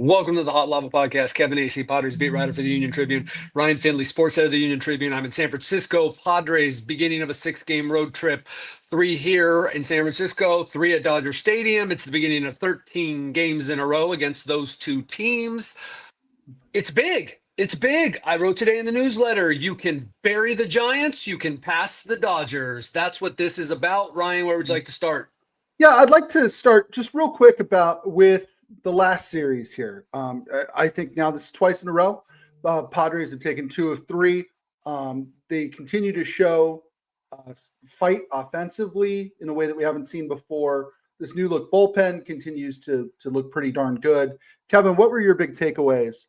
Welcome to the Hot Lava Podcast. Kevin Acee, Padres beat writer for the Union-Tribune. Ryan Finley, sports editor of the Union-Tribune. I'm in San Francisco. Padres, beginning of a 6-game road trip. 3 here in San Francisco, 3 at Dodger Stadium. It's the beginning of 13 games in a row against those two teams. It's big. It's big. I wrote today in the newsletter, you can bury the Giants, you can pass the Dodgers. That's what this is about. Ryan, where would you like to start? Yeah, I'd like to start just real quick with the last series here. I think now this is twice in a row. Padres have taken 2 of 3. They continue to show fight offensively in a way that we haven't seen before. This new look bullpen continues to look pretty darn good. Kevin, what were your big takeaways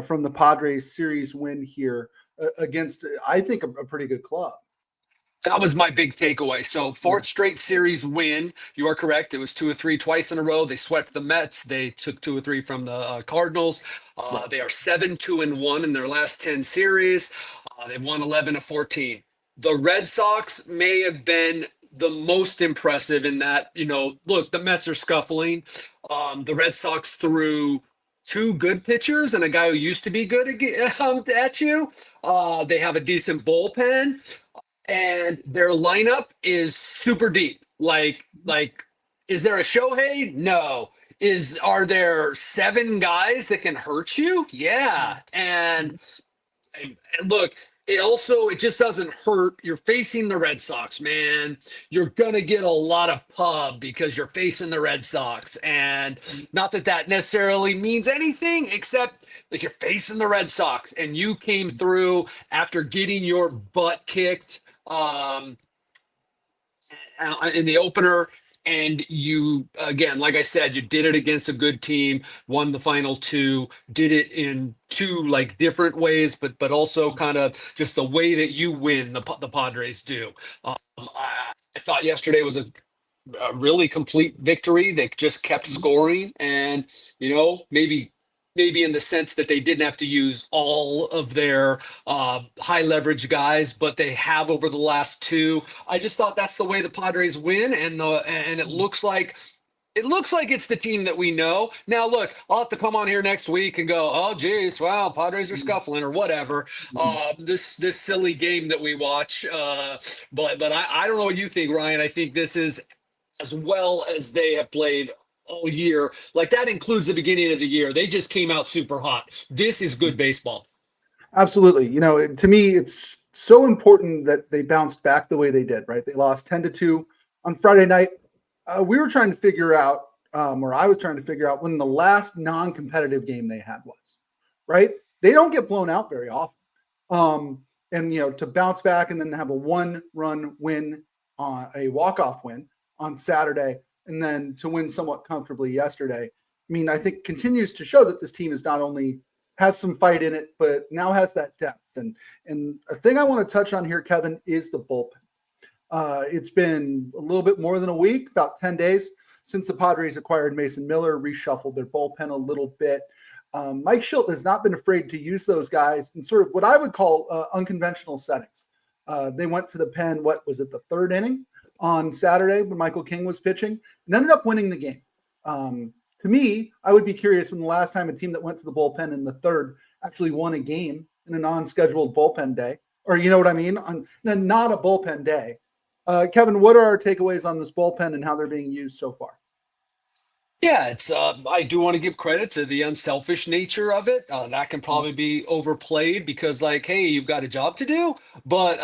from the Padres series win here against, I think, a pretty good club? That was my big takeaway. So 4th straight series win. You are correct. It was 2 of 3 twice in a row. They swept the Mets. They took 2 of 3 from the Cardinals. They are 7-2-1 in their last 10 series. They've won 11 of 14. The Red Sox may have been the most impressive in that, look, the Mets are scuffling. The Red Sox threw 2 good pitchers and a guy who used to be good at you. They have a decent bullpen. And their lineup is super deep. Like, is there a Shohei? No. Are there 7 guys that can hurt you? Yeah. And look, it just doesn't hurt. You're facing the Red Sox, man. You're gonna get a lot of pub because you're facing the Red Sox. And not that necessarily means anything, except like you're facing the Red Sox and you came through after getting your butt kicked in the opener, and you, again, like I said, you did it against a good team, won the final 2, did it in 2 like different ways, but also kind of just the way that you win, the Padres do. I thought yesterday was a really complete victory. They just kept scoring, and maybe in the sense that they didn't have to use all of their high leverage guys, but they have over the last 2. I just thought that's the way the Padres win, and it looks like it's the team that we know. Now, look, I'll have to come on here next week and go, oh, geez, wow, Padres are scuffling or whatever. This silly game that we watch. But I don't know what you think, Ryan. I think this is as well as they have played all year. Like, that includes the beginning of the year. They just came out super hot. This is good baseball. Absolutely. To me, it's so important that they bounced back the way they did, right? They lost 10-2 on Friday night. We were trying to figure out, or I was trying to figure out when the last non-competitive game they had was, right? They don't get blown out very often. And to bounce back and then have a 1-run win, a walk-off win on Saturday, and then to win somewhat comfortably yesterday, I think continues to show that this team is not only has some fight in it, but now has that depth. And a thing I want to touch on here, Kevin, is the bullpen. It's been a little bit more than a week, about 10 days since the Padres acquired Mason Miller, reshuffled their bullpen a little bit. Mike Shildt has not been afraid to use those guys in sort of what I would call unconventional settings. They went to the pen, what was it, the 3rd inning on Saturday when Michael King was pitching, and ended up winning the game. To me, I would be curious when the last time a team that went to the bullpen in the 3rd actually won a game in a non-scheduled bullpen day, or you know what I mean, on not a bullpen day. Kevin, what are our takeaways on this bullpen and how they're being used so far? Yeah, it's. I do want to give credit to the unselfish nature of it. That can probably be overplayed because, like, hey, you've got a job to do. But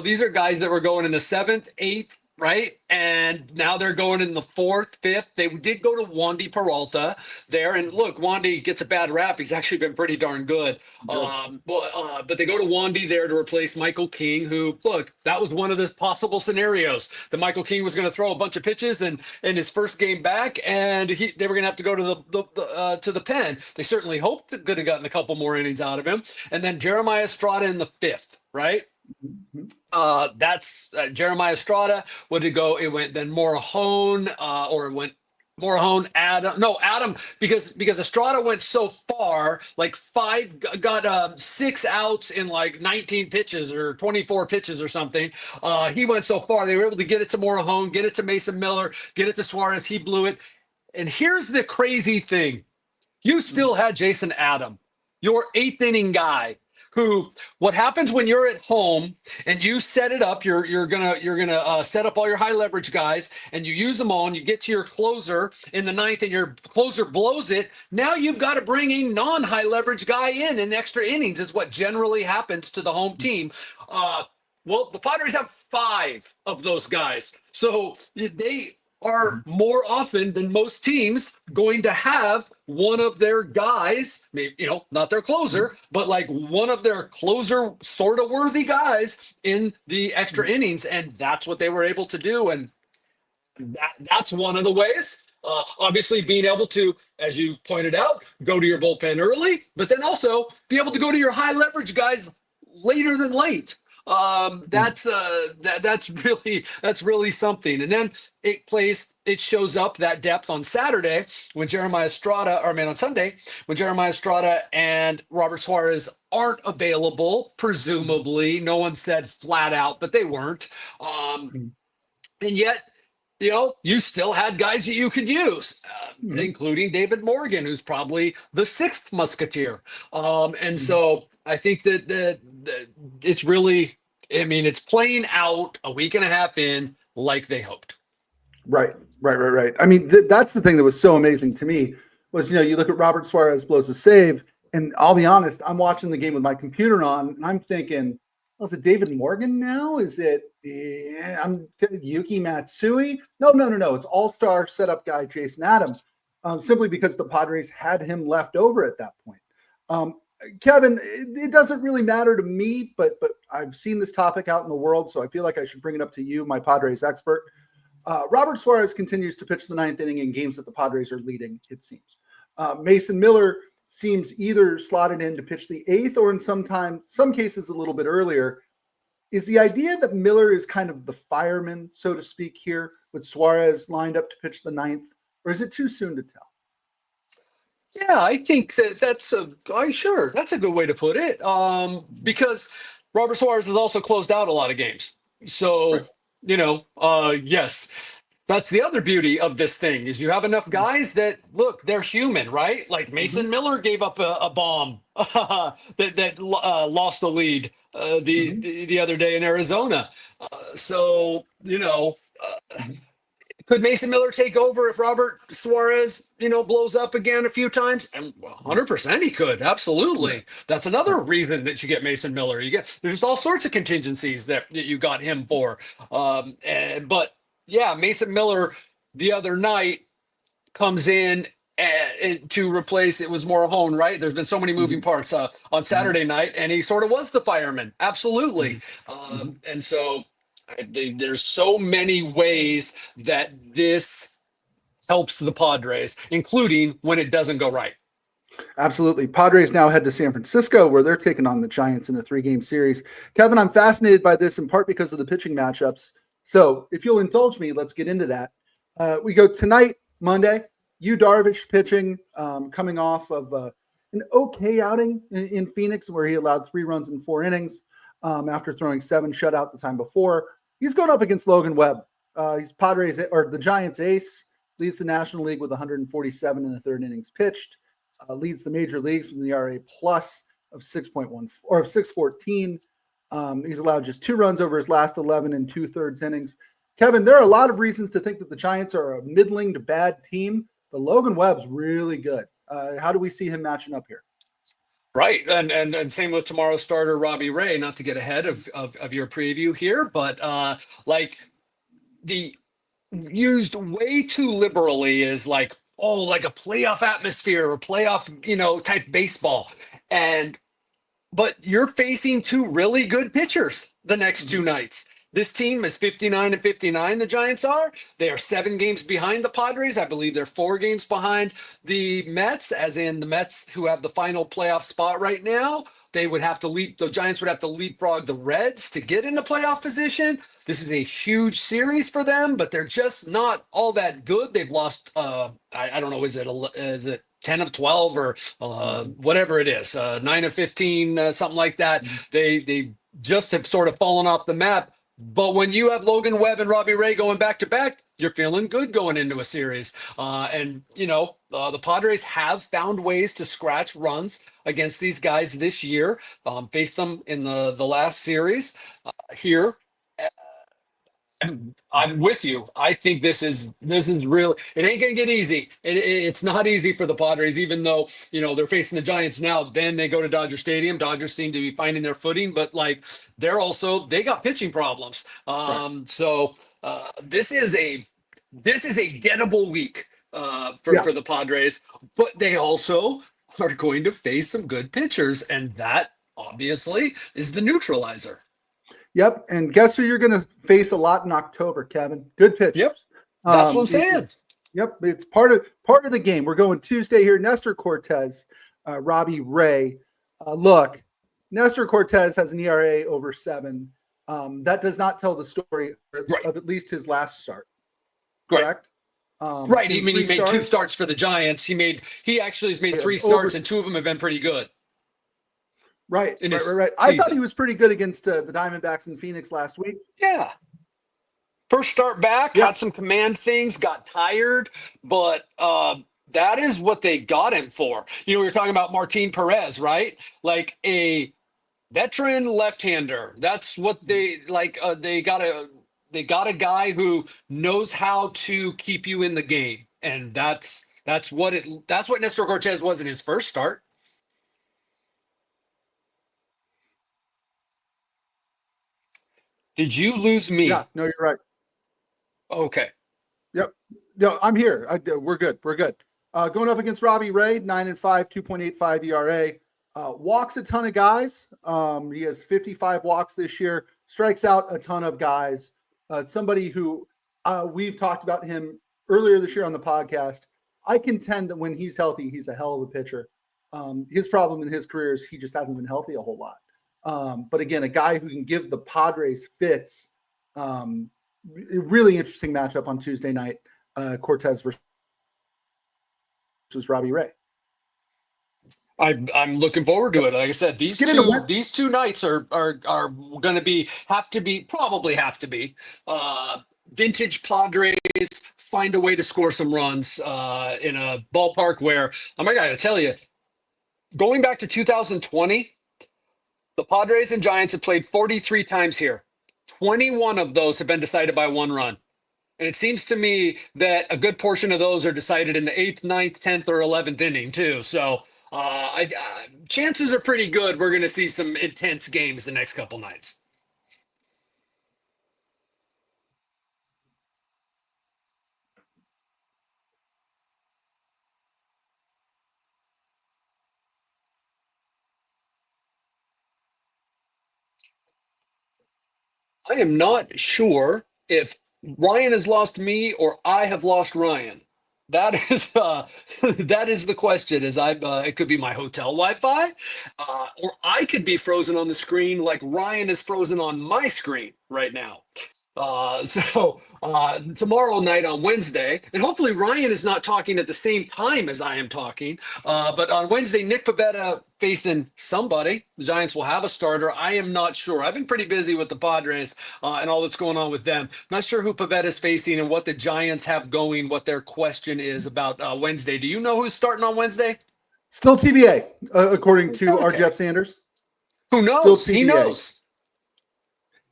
these are guys that were going in the 7th, 8th, right? And now they're going in the 4th, 5th. They did go to Wandy Peralta there. And look, Wandy gets a bad rap. He's actually been pretty darn good. But they go to Wandy there to replace Michael King, who, look, that was one of the possible scenarios. That Michael King was going to throw a bunch of pitches in his first game back, and they were going to have to go to the pen. They certainly hoped they could have gotten a couple more innings out of him. And then Jeremiah Estrada in the 5th, right? That's Jeremiah Estrada. Would it go? It went then Morahone, or it went Morahone, Adam, because Estrada went so far, like 6 outs in like 19 pitches or 24 pitches or something. He went so far, they were able to get it to Morahone, get it to Mason Miller, get it to Suarez. He blew it. And here's the crazy thing. you still had Jason Adam, your eighth inning guy, who, what happens when you're at home and you set it up, you're gonna set up all your high leverage guys and you use them all and you get to your closer in the ninth and your closer blows it. Now you've got to bring a non-high leverage guy in extra innings is what generally happens to the home team. Well, the Padres have 5 of those guys. So they are more often than most teams going to have one of their guys, maybe, not their closer, but like one of their closer sort of worthy guys in the extra innings. And that's what they were able to do. And that's one of the ways. Obviously, being able to, as you pointed out, go to your bullpen early, but then also be able to go to your high leverage guys later than late. That's really something. And then it shows up that depth on Saturday when on Sunday when Jeremiah Estrada and Robert Suarez aren't available, presumably. No one said flat out, but they weren't. And yet, you still had guys that you could use, including David Morgan, who's probably the 6th musketeer. And so I think that it's really, it's playing out a week and a half in like they hoped. Right. I mean, that's the thing that was so amazing to me was, you look at Robert Suarez blows a save, and I'll be honest, I'm watching the game with my computer on, and I'm thinking, is it David Morgan now? Is it Yuki Matsui? No. It's all-star setup guy Jason Adams, simply because the Padres had him left over at that point. Kevin, it doesn't really matter to me, but I've seen this topic out in the world, so I feel like I should bring it up to you, my Padres expert. Robert Suarez continues to pitch the 9th inning in games that the Padres are leading, it seems. Mason Miller seems either slotted in to pitch the 8th or in some cases a little bit earlier. Is the idea that Miller is kind of the fireman, so to speak, here with Suarez lined up to pitch the 9th, or is it too soon to tell? Yeah, I think that's a good way to put it. Because Robert Suarez has also closed out a lot of games. So, right. Yes, that's the other beauty of this thing is you have enough guys that look, they're human, right? Like Mason Miller gave up a bomb that lost the lead the other day in Arizona. Could Mason Miller take over if Robert Suarez, blows up again a few times? And 100% he could. Absolutely. That's another reason that you get Mason Miller. There's all sorts of contingencies that you got him for. But yeah, Mason Miller the other night comes in to replace, it was Morahone, right? There's been so many moving parts on Saturday night, and he sort of was the fireman. Absolutely. And so there's so many ways that this helps the Padres, including when it doesn't go right. Absolutely. Padres now head to San Francisco, where they're taking on the Giants in a 3-game series. Kevin, I'm fascinated by this in part because of the pitching matchups. So if you'll indulge me, let's get into that. We go tonight, Monday, Yu Darvish pitching, coming off of an okay outing in Phoenix, where he allowed 3 runs in 4 innings after throwing 7 shutout the time before. He's going up against Logan Webb. He's the Giants ace, leads the National League with 147 in the 3rd innings pitched, leads the major leagues with an ERA plus of 6.1 or of 6.14. He's allowed just 2 runs over his last 11 and 2/3 innings. Kevin, there are a lot of reasons to think that the Giants are a middling to bad team, but Logan Webb's really good. How do we see him matching up here? Right. And same with tomorrow's starter, Robbie Ray, not to get ahead of your preview here, but the used way too liberally is like a playoff atmosphere or playoff, type baseball. But you're facing 2 really good pitchers the next 2 nights. This team is 59-59, the Giants are. They are 7 games behind the Padres. I believe they're 4 games behind the Mets, as in the Mets who have the final playoff spot right now. The Giants would have to leapfrog the Reds to get into playoff position. This is a huge series for them, but they're just not all that good. They've lost, I don't know, is it 10 of 12 or whatever it is, 9 of 15, something like that. They just have sort of fallen off the map. But when you have Logan Webb and Robbie Ray going back to back, you're feeling good going into a series. The Padres have found ways to scratch runs against these guys this year. Faced them in the last series here. I'm with you. I think this is real. It ain't gonna get easy. It's not easy for the Padres, even though they're facing the Giants now. Then they go to Dodger Stadium. Dodgers seem to be finding their footing, but like they got pitching problems. Right. This is a gettable week Yeah. for the Padres, but they also are going to face some good pitchers, and that obviously is the neutralizer. Yep. And guess who you're going to face a lot in October, Kevin? Good pitchers. Yep, that's what I'm saying. Yep. It's part of the game. We're going Tuesday here. Nestor Cortez, Robbie Ray. Look, Nestor Cortez has an ERA over 7. That does not tell the story of at least his last start. Correct? Right. He made 2 starts for the Giants. He actually has made 3 starts, and 2 of them have been pretty good. Right. I thought he was pretty good against the Diamondbacks in Phoenix last week. Yeah. First start back, had some command things, got tired, but that is what they got him for. We were talking about Martin Perez, right? Like a veteran left-hander. That's what they like. They got a guy who knows how to keep you in the game, and that's what Nestor Cortez was in his first start. Did you lose me? Yeah, no, you're right. Okay. Yep. No, I'm here. We're good. We're good. Going up against Robbie Ray, 9-5, 2.85 ERA. Walks a ton of guys. He has 55 walks this year. Strikes out a ton of guys. Somebody who we've talked about him earlier this year on the podcast. I contend that when he's healthy, he's a hell of a pitcher. His problem in his career is he just hasn't been healthy a whole lot. But again, a guy who can give the Padres fits. Really interesting matchup on Tuesday night. Cortez versus Robbie Ray. I'm looking forward to it. Like I said, these two nights are going to probably have to be vintage Padres. Find a way to score some runs in a ballpark where I got to tell you, going back to 2020. The Padres and Giants have played 43 times here. 21 of those have been decided by 1 run. And it seems to me that a good portion of those are decided in the 8th, 9th, 10th, or 11th inning, too. So chances are pretty good we're going to see some intense games the next couple nights. I am not sure if Ryan has lost me or I have lost Ryan. That is that is the question. It could be my hotel Wi-Fi, or I could be frozen on the screen like Ryan is frozen on my screen right now. Tomorrow night on Wednesday, and hopefully Ryan is not talking at the same time as I am talking. But on Wednesday, Nick Pivetta facing somebody. The Giants will have a starter. I am not sure. I've been pretty busy with the Padres and all that's going on with them. Not sure who Pivetta is facing and what the Giants have going, what their question is about Wednesday. Do you know who's starting on Wednesday? Still TBA, according to our Jeff Sanders. Who knows? He knows.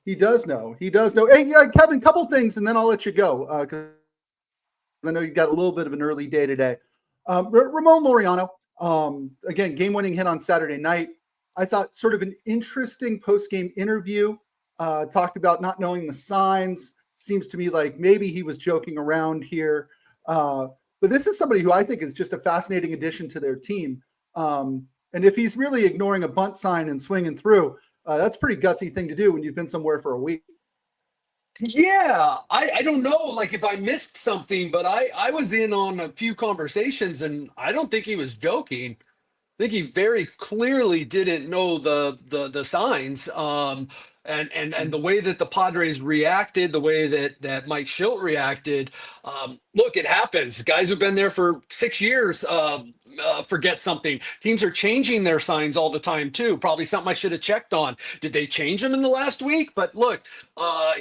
He does know. He does know. Hey, Kevin, couple things, and then I'll let you go because I know you got a little bit of an early day today. Ramon Laureano, again, game-winning hit on Saturday night. I thought sort of an interesting post-game interview. Talked about not knowing the signs. Seems to me like maybe he was joking around here. But this is somebody who I think is just a fascinating addition to their team. And if he's really ignoring a bunt sign and swinging through, that's a pretty gutsy thing to do when you've been somewhere for a week. Yeah, I don't know, like if I missed something, but I was in on a few conversations, and I don't think he was joking. I think he very clearly didn't know the signs. And the way that the Padres reacted, the way that Mike Schilt reacted, look, it happens. Guys who've been there for 6 years forget something. Teams are changing their signs all the time too. Probably something I should have checked on. Did they change them in the last week? But look,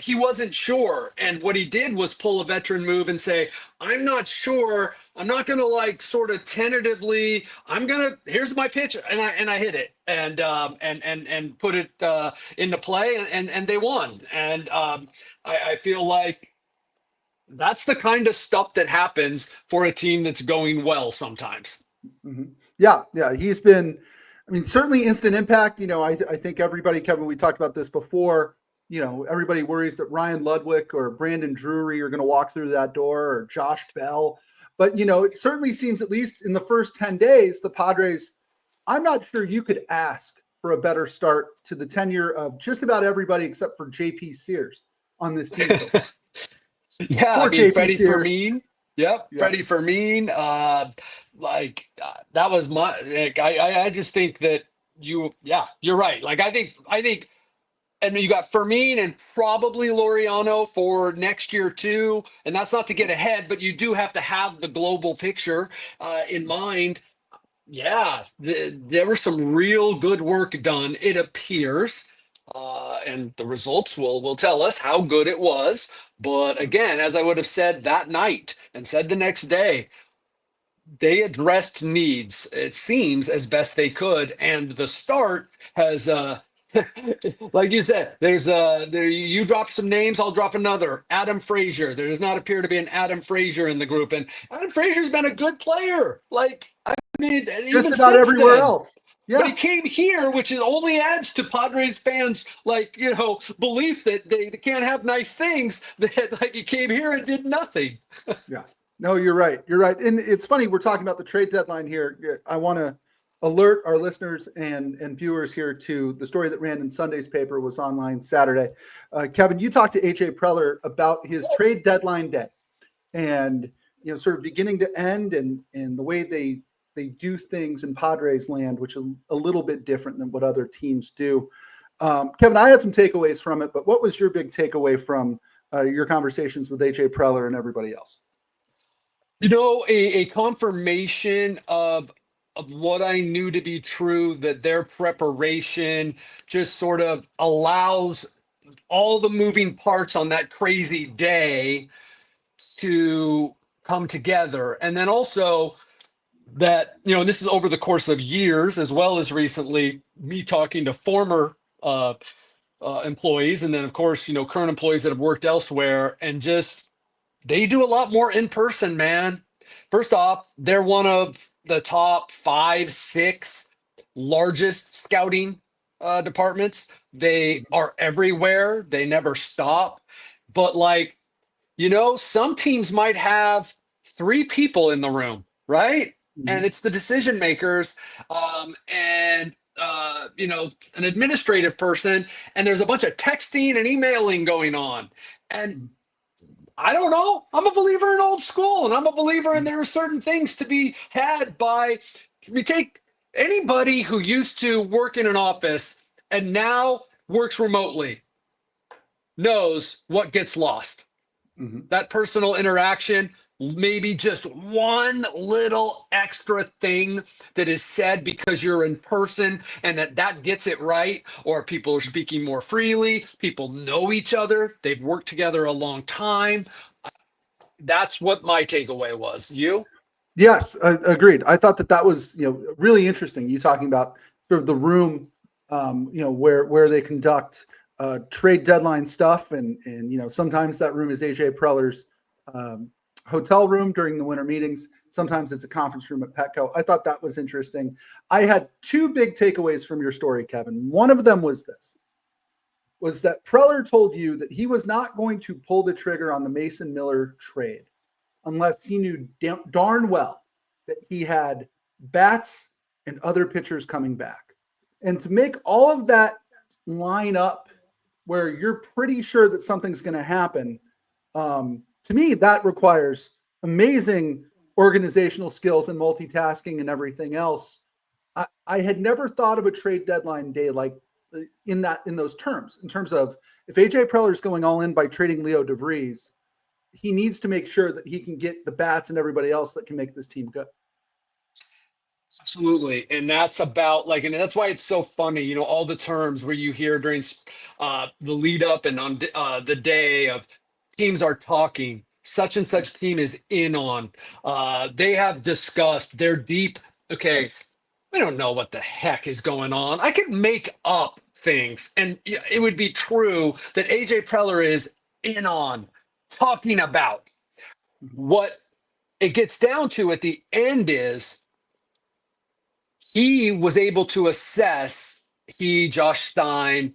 he wasn't sure, and what he did was pull a veteran move and say, "I'm not sure. I'm not going to like sort of tentatively. Here's my pitch," and I hit it and put it into play, and they won. And I feel like that's the kind of stuff that happens for a team that's going well sometimes. Mm-hmm. Yeah, he's been. I mean, certainly instant impact. I think everybody, Kevin, we talked about this before. Everybody worries that Ryan Ludwig or Brandon Drury are going to walk through that door, or Josh Bell. But, it certainly seems, at least in the first 10 days, the Padres, I'm not sure you could ask for a better start to the tenure of just about everybody except for JP Sears on this team. Yeah, Poor I mean, JP Freddie Sears. Fermin. Yep, Freddie Fermin. That was I just think that you're right. Like, I think, and you got Fermin and probably Laureano for next year too. And that's not to get ahead, but you do have to have the global picture in mind. Yeah, there was some real good work done, it appears. And the results will tell us how good it was. But again, as I would have said that night and said the next day, they addressed needs, it seems, as best they could. And the start has, like you said, you drop some names, I'll drop another. Adam Frazier. There does not appear to be an Adam Frazier in the group. And Adam Frazier's been a good player. Like, I mean, just even about since everywhere then. else. Yeah. But he came here, which only adds to Padres fans' belief that they can't have nice things. That like he came here and did nothing. Yeah. No, you're right. You're right. And it's funny, we're talking about the trade deadline here. I want to alert our listeners and viewers here to the story that ran in Sunday's paper, was online Saturday. Kevin, you talked to AJ Preller about his trade deadline day and, sort of beginning to end and the way they do things in Padres land, which is a little bit different than what other teams do. Kevin, I had some takeaways from it, but what was your big takeaway from your conversations with AJ Preller and everybody else? A confirmation of what I knew to be true, that their preparation just sort of allows all the moving parts on that crazy day to come together. And then also that, this is over the course of years, as well as recently me talking to former employees. And then, of course, current employees that have worked elsewhere, and just, they do a lot more in person, man. First off, they're one of the top 5, 6 largest scouting departments. They are everywhere. They never stop. But some teams might have 3 people in the room, right? Mm-hmm. And it's the decision makers, and an administrative person, and there's a bunch of texting and emailing going on. And I don't know. I'm a believer in old school, and I'm a believer in there are certain things to be had by. We take anybody who used to work in an office and now works remotely knows what gets lost. Mm-hmm. That personal interaction, maybe just one little extra thing that is said because you're in person, and that gets it right, or people are speaking more freely, people know each other, they've worked together a long time. That's what my takeaway was. You? Yes, agreed. I thought that was, really interesting. You talking about sort of the room, where they conduct trade deadline stuff, and sometimes that room is AJ Preller's hotel room during the winter meetings. Sometimes it's a conference room at Petco. I thought that was interesting. I had 2 big takeaways from your story, Kevin. One of them was that Preller told you that he was not going to pull the trigger on the Mason Miller trade unless he knew darn well that he had bats and other pitchers coming back. And to make all of that line up where you're pretty sure that something's going to happen, to me, that requires amazing organizational skills and multitasking and everything else. I had never thought of a trade deadline day like in those terms, in terms of if AJ Preller is going all in by trading Leo DeVries, he needs to make sure that he can get the bats and everybody else that can make this team good. Absolutely. And that's about like, and that's why it's so funny, you know, all the terms where you hear during the lead up and on the day of teams are talking, such and such team is in on. They have discussed, they're deep. Okay, we don't know what the heck is going on. I could make up things, and it would be true that AJ Preller is in on talking about. What it gets down to at the end is he was able to assess, Josh Stein,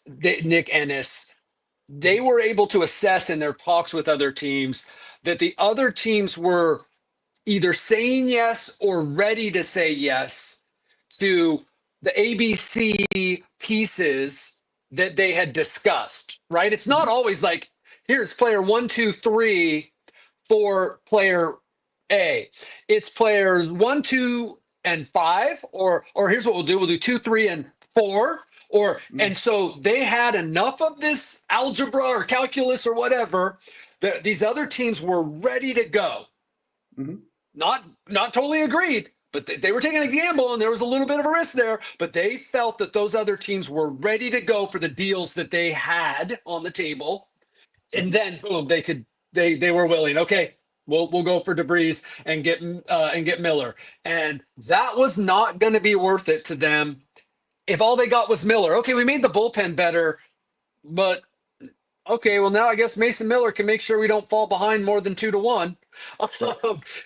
Nick Ennis, they were able to assess in their talks with other teams that the other teams were either saying yes or ready to say yes to the ABC pieces that they had discussed, right? It's not always like, here's player 1, 2, 3 for player A. It's players 1, 2, and 5, or here's what we'll do. We'll do 2, 3, and 4. And so they had enough of this algebra or calculus or whatever that these other teams were ready to go. Mm-hmm. Not totally agreed, but they were taking a gamble and there was a little bit of a risk there, but they felt that those other teams were ready to go for the deals that they had on the table. And then boom, they were willing. Okay, we'll go for DeVries and get Miller. And that was not going to be worth it to them if all they got was Miller. Okay, we made the bullpen better, but okay, well now I guess Mason Miller can make sure we don't fall behind more than 2-1.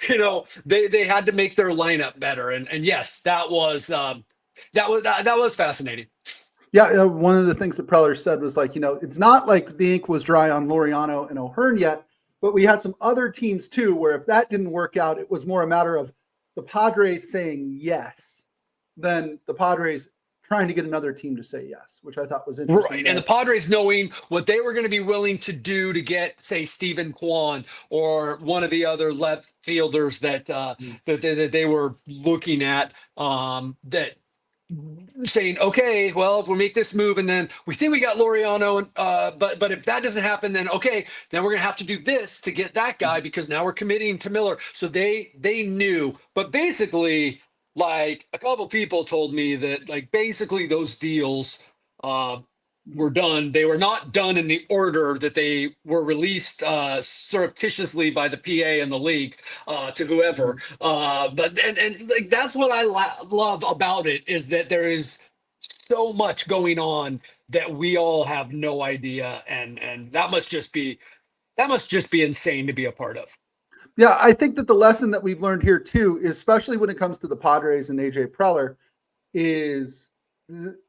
You know, they had to make their lineup better, and yes, that was fascinating. Yeah, one of the things that Preller said was like, you know, it's not like the ink was dry on Laureano and O'Hearn yet, but we had some other teams too, where if that didn't work out, it was more a matter of the Padres saying yes than the Padres trying to get another team to say yes, which I thought was interesting. Right, and the Padres knowing what they were going to be willing to do to get, say, Stephen Kwan or one of the other left fielders that that they were looking at, that saying, okay, well, if we make this move and then we think we got Laureano, and but if that doesn't happen, then okay, then we're gonna have to do this to get that guy because now we're committing to Miller. So they knew, but basically, like a couple people told me that like basically those deals were done. They were not done in the order that they were released surreptitiously by the PA and the league to whoever. But like that's what I love about it is that there is so much going on that we all have no idea, and that must just be insane to be a part of. Yeah, I think that the lesson that we've learned here too, especially when it comes to the Padres and AJ Preller, is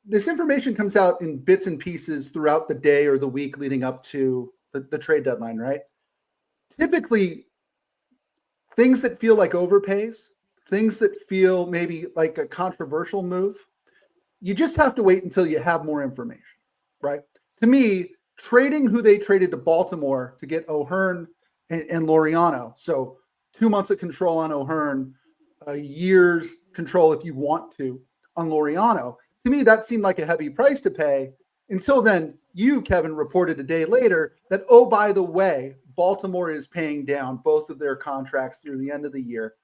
this information comes out in bits and pieces throughout the day or the week leading up to the trade deadline, right? Typically, things that feel like overpays, things that feel maybe like a controversial move, you just have to wait until you have more information, right? To me, trading who they traded to Baltimore to get O'Hearn and Laureano, so 2 months of control on O'Hearn, a year's control if you want to on Laureano, to me, that seemed like a heavy price to pay until then you, Kevin, reported a day later that, oh, by the way, Baltimore is paying down both of their contracts through the end of the year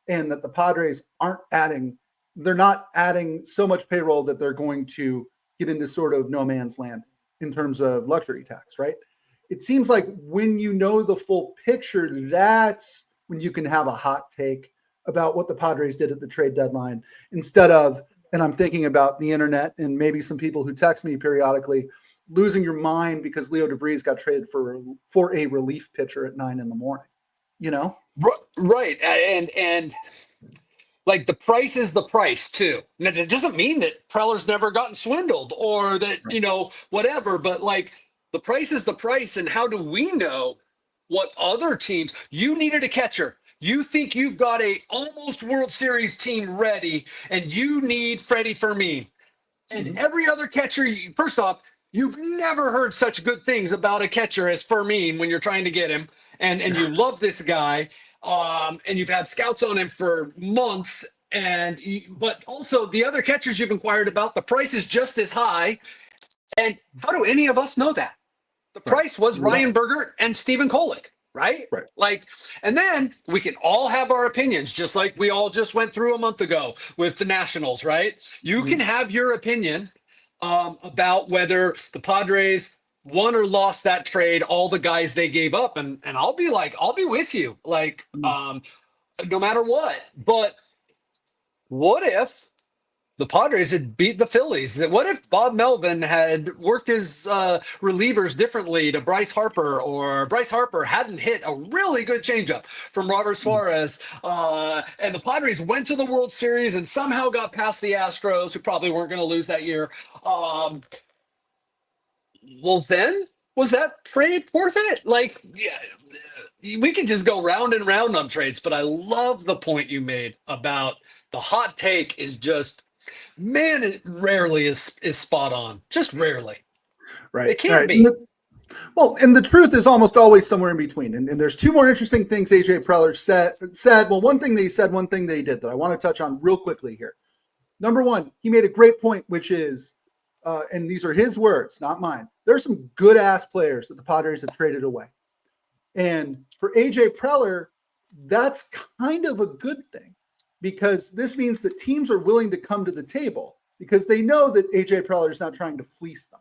and that the Padres they're not adding so much payroll that they're going to get into sort of no man's land in terms of luxury tax, right? It seems like when you know the full picture, that's when you can have a hot take about what the Padres did at the trade deadline instead of, and I'm thinking about the internet and maybe some people who text me periodically, losing your mind because Leo DeVries got traded for a relief pitcher at 9 a.m, you know? Right. And like the price is the price too. Now, it doesn't mean that Preller's never gotten swindled or that, Right. you know, whatever, but like the price is the price. And how do we know what other teams, you needed a catcher. You think you've got a almost World Series team ready and you need Freddie Fermin. And every other catcher, first off, you've never heard such good things about a catcher as Fermin when you're trying to get him. And you love this guy. And you've had scouts on him for months. But also the other catchers you've inquired about, the price is just as high. And how do any of us know that? The price was Ryan Bergert and Stephen Kolek, right? Right. Like, and then we can all have our opinions, just like we all just went through a month ago with the Nationals, right? You can have your opinion about whether the Padres won or lost that trade, all the guys they gave up, and I'll be with you, like, no matter what. But what if the Padres had beat the Phillies? What if Bob Melvin had worked his relievers differently to Bryce Harper, or Bryce Harper hadn't hit a really good changeup from Robert Suarez, and the Padres went to the World Series and somehow got past the Astros, who probably weren't going to lose that year? Well, then was that trade worth it? Like, yeah, we can just go round and round on trades, but I love the point you made about the hot take is just, man, it rarely is spot on. Just rarely. Right. It can't be. Well, and the truth is almost always somewhere in between. And there's two more interesting things AJ Preller said. Well, one thing they said, one thing they did that I want to touch on real quickly here. Number one, he made a great point, which is, and these are his words, not mine. There's some good ass players that the Padres have traded away. And for AJ Preller, that's kind of a good thing, because this means that teams are willing to come to the table because they know that AJ Preller is not trying to fleece them,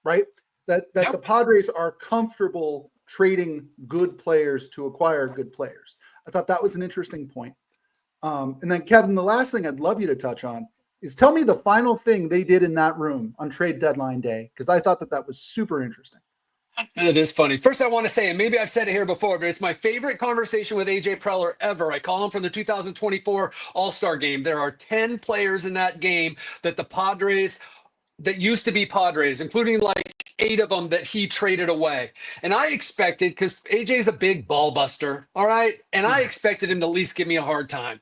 right? That the Padres are comfortable trading good players to acquire good players. I thought that was an interesting point. And then, Kevin, the last thing I'd love you to touch on is tell me the final thing they did in that room on trade deadline day, because I thought that was super interesting. It is funny. First, I want to say, and maybe I've said it here before, but it's my favorite conversation with AJ Preller ever. I call him from the 2024 All-Star game. There are 10 players in that game that the Padres, that used to be Padres, including like 8 of them that he traded away. And I expected, because AJ's a big ball buster, all right? And I expected him to at least give me a hard time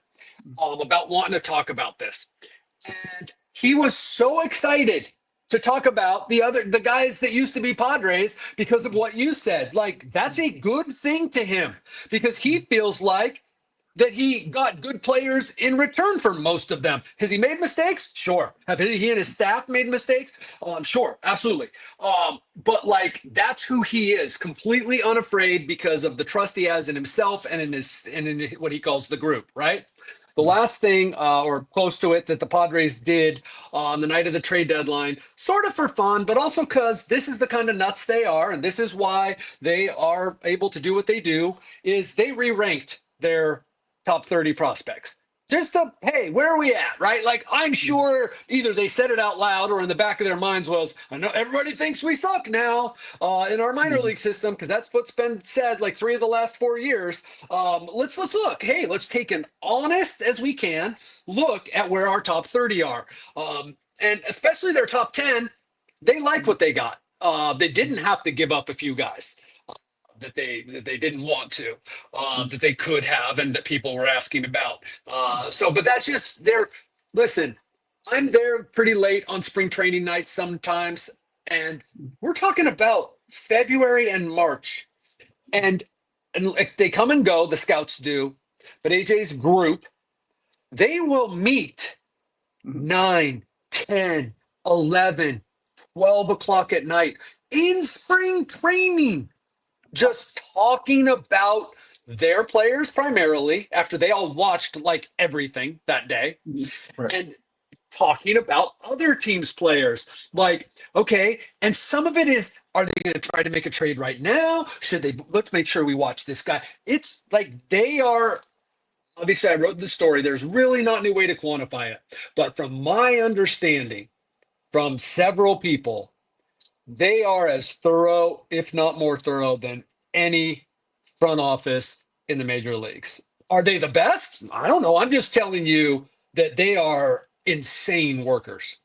about wanting to talk about this. And he was so excited to talk about the guys that used to be Padres because of what you said. Like, that's a good thing to him, because he feels like that he got good players in return for most of them. Has he made mistakes? Sure. Have he and his staff made mistakes? Sure, absolutely. But like, that's who he is, completely unafraid because of the trust he has in himself and in what he calls the group, right? The last thing, or close to it, that the Padres did on the night of the trade deadline, sort of for fun, but also because this is the kind of nuts they are, and this is why they are able to do what they do, is they re-ranked their top 30 prospects. Just to, hey, where are we at, right? Like, I'm sure either they said it out loud or in the back of their minds was, I know everybody thinks we suck now in our minor league system, because that's what's been said like 3 of the last 4 years. Let's look. Hey, let's take an honest as we can look at where our top 30 are. And especially their top 10, they like what they got. They didn't have to give up a few guys that they didn't want to, that they could have, and that people were asking about. But that's just their, listen, I'm there pretty late on spring training nights sometimes, and we're talking about February and March. And if they come and go, the scouts do, but AJ's group, they will meet 9, 10, 11, 12 o'clock at night in spring training, just talking about their players primarily, after they all watched like everything that day, and talking about other teams' players. Like, okay, and some of it is, are they going to try to make a trade right now? Let's make sure we watch this guy. It's like they are, obviously I wrote the story. There's really not any way to quantify it. But from my understanding from several people, they are as thorough, if not more thorough, than any front office in the major leagues. Are they the best? I don't know. I'm just telling you that they are insane workers.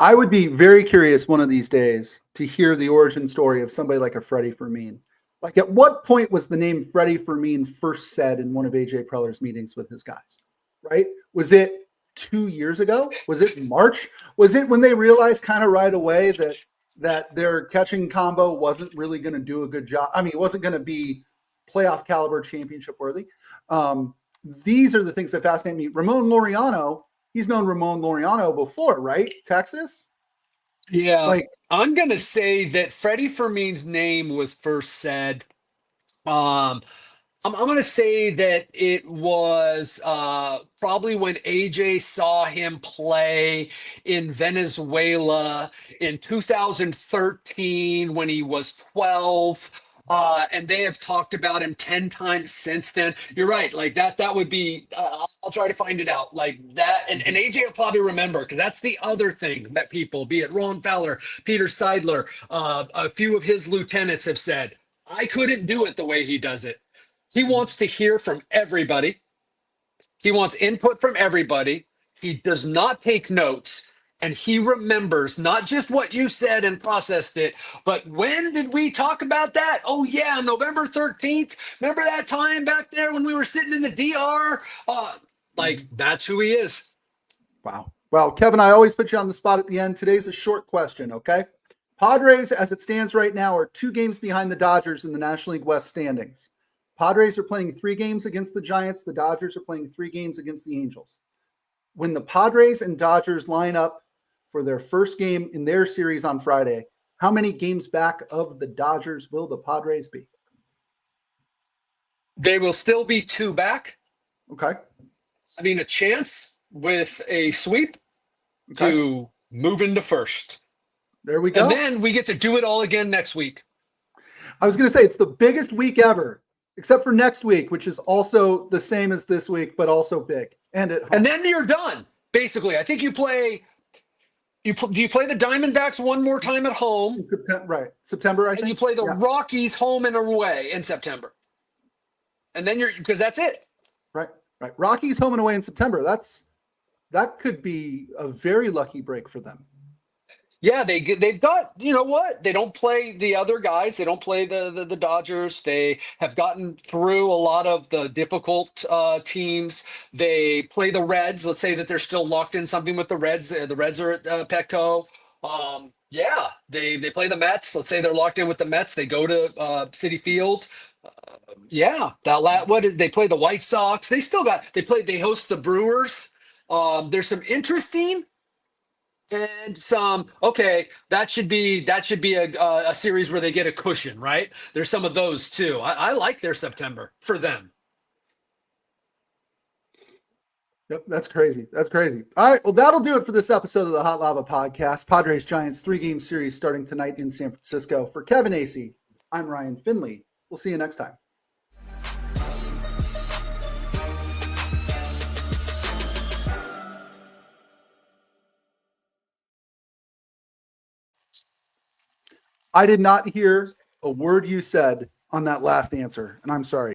I would be very curious one of these days to hear the origin story of somebody like a Freddie Fermin. Like, at what point was the name Freddie Fermin first said in one of AJ Preller's meetings with his guys, right? Was it 2 years ago? Was it March? Was it when they realized kind of right away that their catching combo wasn't really going to do a good job? I mean, it wasn't going to be playoff caliber championship worthy. these are the things that fascinate me. Ramon Laureano, he's known Ramon Laureano before, right? Texas? Yeah, Like, I'm gonna say that Freddie Fermin's name was first said. Um, I'm going to say that it was probably when AJ saw him play in Venezuela in 2013 when he was 12. And they have talked about him 10 times since then. You're right. Like that would be, I'll try to find it out like that. And AJ will probably remember because that's the other thing that people, be it Ron Fowler, Peter Seidler, a few of his lieutenants have said, I couldn't do it the way he does it. He wants to hear from everybody. He wants input from everybody. He does not take notes. And he remembers not just what you said and processed it, but when did we talk about that? Oh, yeah, November 13th. Remember that time back there when we were sitting in the DR? That's who he is. wow. Well, Kevin, I always put you on the spot at the end. Today's a short question, okay? Padres, as it stands right now, are 2 games behind the Dodgers in the National League West standings. Padres are playing 3 games against the Giants. The Dodgers are playing 3 games against the Angels. When the Padres and Dodgers line up for their first game in their series on Friday, how many games back of the Dodgers will the Padres be? They will still be 2 back. Okay. Having a chance with a sweep Okay. to move into first. There we go. And then we get to do it all again next week. I was going to say it's the biggest week ever, except for next week, which is also the same as this week, but also big. And at home. And then you're done. Basically, I think you play. Do you play the Diamondbacks one more time at home? September, I think. And you play the Rockies home and away in September. And then because that's it. Right. Rockies home and away in September. That could be a very lucky break for them. Yeah, they've got, you know what? They don't play the other guys. They don't play the Dodgers. They have gotten through a lot of the difficult teams. They play the Reds. Let's say that they're still locked in something with the Reds. The Reds are at Petco. Yeah, they play the Mets. Let's say they're locked in with the Mets. They go to Citi Field. They play the White Sox. They host the Brewers. There's some interesting and some that should be a series where they get a cushion, right? There's some of those too. I like their September for them. Yep, that's crazy. All right, well, that'll do it for this episode of the Hot Lava Podcast. Padres Giants 3-game series starting tonight in San Francisco. For Kevin Acee, I'm Ryan Finley. We'll see you next time. I did not hear a word you said on that last answer, and I'm sorry.